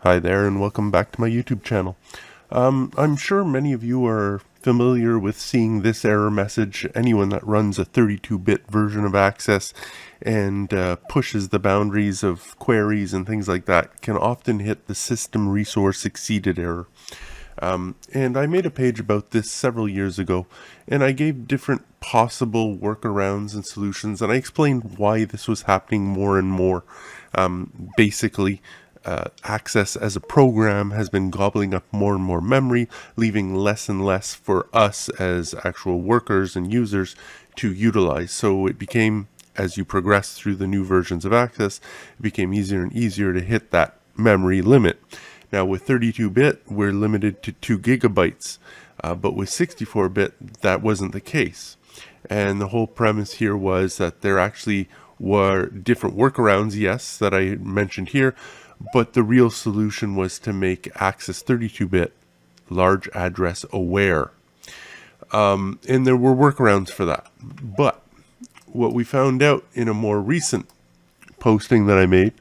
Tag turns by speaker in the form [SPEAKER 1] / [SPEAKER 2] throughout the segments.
[SPEAKER 1] Hi there, and welcome back to my YouTube channel. I'm sure many of you are familiar with seeing this error message. Anyone that runs a 32-bit version of Access and pushes the boundaries of queries and things like that can often hit the system resource exceeded error. And I made a page about this several years ago, and I gave different possible workarounds and solutions, and I explained why this was happening more and more. Basically, Access as a program has been gobbling up more and more memory, leaving less and less for us as actual workers and users to utilize. So it became, as you progress through the new versions of Access, it became easier and easier to hit that memory limit. Now with 32-bit, we're limited to 2 gigabytes, but with 64-bit, that wasn't the case. And the whole premise here was that there actually were different workarounds, yes, that I mentioned here, but the real solution was to make Access 32-bit large address aware. And there were workarounds for that. But what we found out in a more recent posting that I made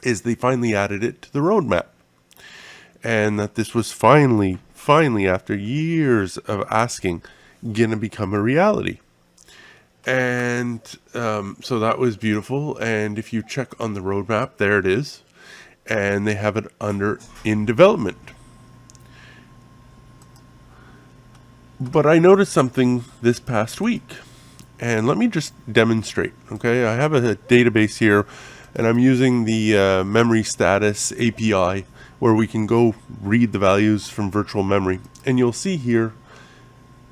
[SPEAKER 1] is they finally added it to the roadmap. And that this was finally, after years of asking, gonna become a reality. And so that was beautiful. And if you check on the roadmap, there it is. And they have it under in development. But I noticed something this past week. And let me just demonstrate, okay? I have a database here, and I'm using the memory status API, where we can go read the values from virtual memory. And you'll see here,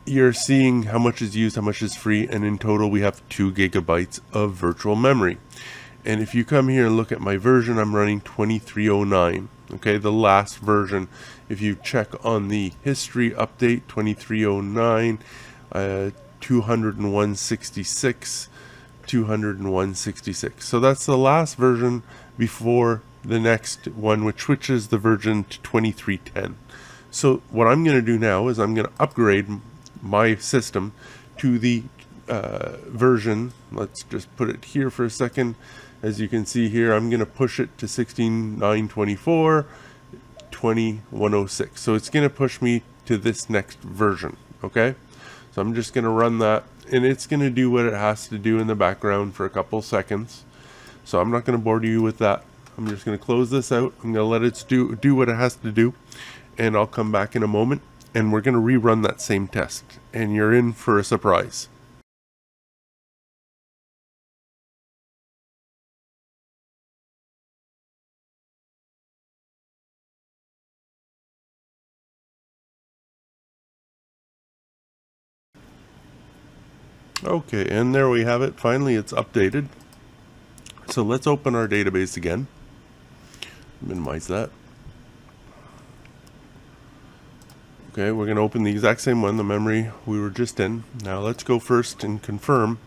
[SPEAKER 1] you're seeing how much is used, how much is free, and in total we have 2 gigabytes of virtual memory. And if you come here and look at my version, I'm running 2309, okay, the last version. If you check on the history update, 2309, 201.66, 201.66. So that's the last version before the next one, which switches the version to 2310. So what I'm going to do now is I'm going to upgrade my system to the version. Let's just put it here for a second. As you can see here, I'm going to push it to 16.924, 20.106. So it's going to push me to this next version, okay? So I'm just going to run that, and it's going to do what it has to do in the background for a couple seconds. So I'm not going to bore you with that. I'm just going to close this out. I'm going to let it do what it has to do, and I'll come back in a moment, and we're going to rerun that same test, and you're in for a surprise. Okay, and there we have it. Finally, it's updated. So let's open our database again. Minimize that. Okay, we're going to open the exact same one, the memory we were just in. Now let's go first and confirm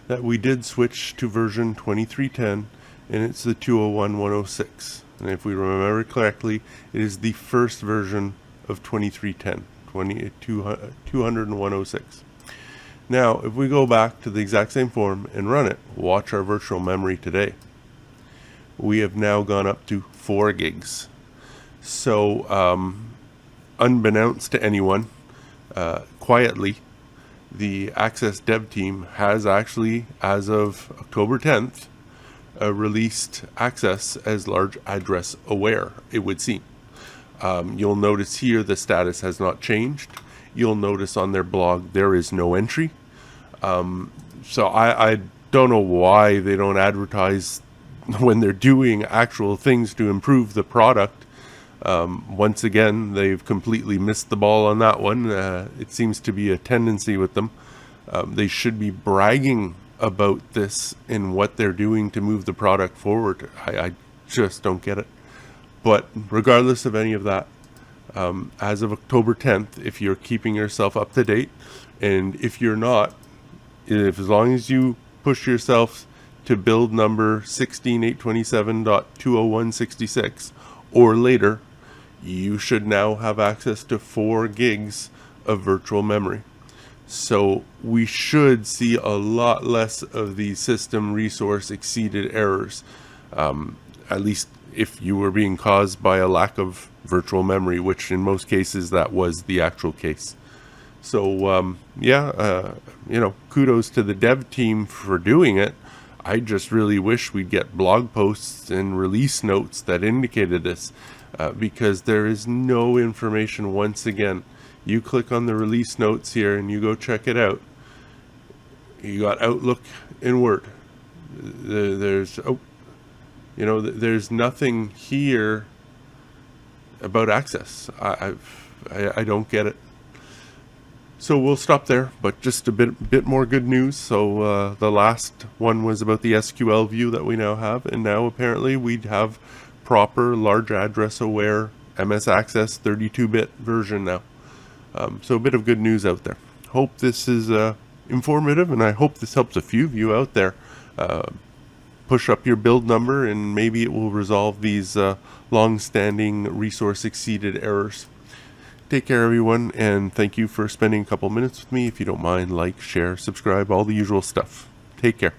[SPEAKER 1] that we did switch to version 2310, and it's the 201.106. And if we remember correctly, it is the first version of 2310, 201.106. Now, if we go back to the exact same form and run it, watch our virtual memory today. We have now gone up to 4 gigs. So, unbeknownst to anyone, quietly, the Access dev team has actually, as of October 10th, released Access as large address aware, it would seem. You'll notice here the status has not changed. You'll notice on their blog there is no entry. So I don't know why they don't advertise when they're doing actual things to improve the product. Once again, they've completely missed the ball on that one. It seems to be a tendency with them. They should be bragging about this and what they're doing to move the product forward. I just don't get it. But regardless of any of that, as of October 10th, if you're keeping yourself up to date, and if you're not, as long as you push yourself to build number 16827.20166 or later, you should now have access to 4 gigs of virtual memory. So we should see a lot less of the system resource exceeded errors. at least if you were being caused by a lack of virtual memory, which in most cases that was the actual case. So kudos to the dev team for doing it. I just really wish we'd get blog posts and release notes that indicated this, because there is no information. Once again, you click on the release notes here and you go check it out. You got Outlook and Word. There's nothing here about access. I don't get it. So we'll stop there, but just a bit more good news. So the last one was about the SQL view that we now have, and now apparently we'd have proper large address aware MS Access 32-bit version now. So a bit of good news out there. Hope this is informative, and I hope this helps a few of you out there push up your build number, and maybe it will resolve these long-standing resource exceeded errors. Take care, everyone, and thank you for spending a couple minutes with me. If you don't mind, like, share, subscribe, all the usual stuff. Take care.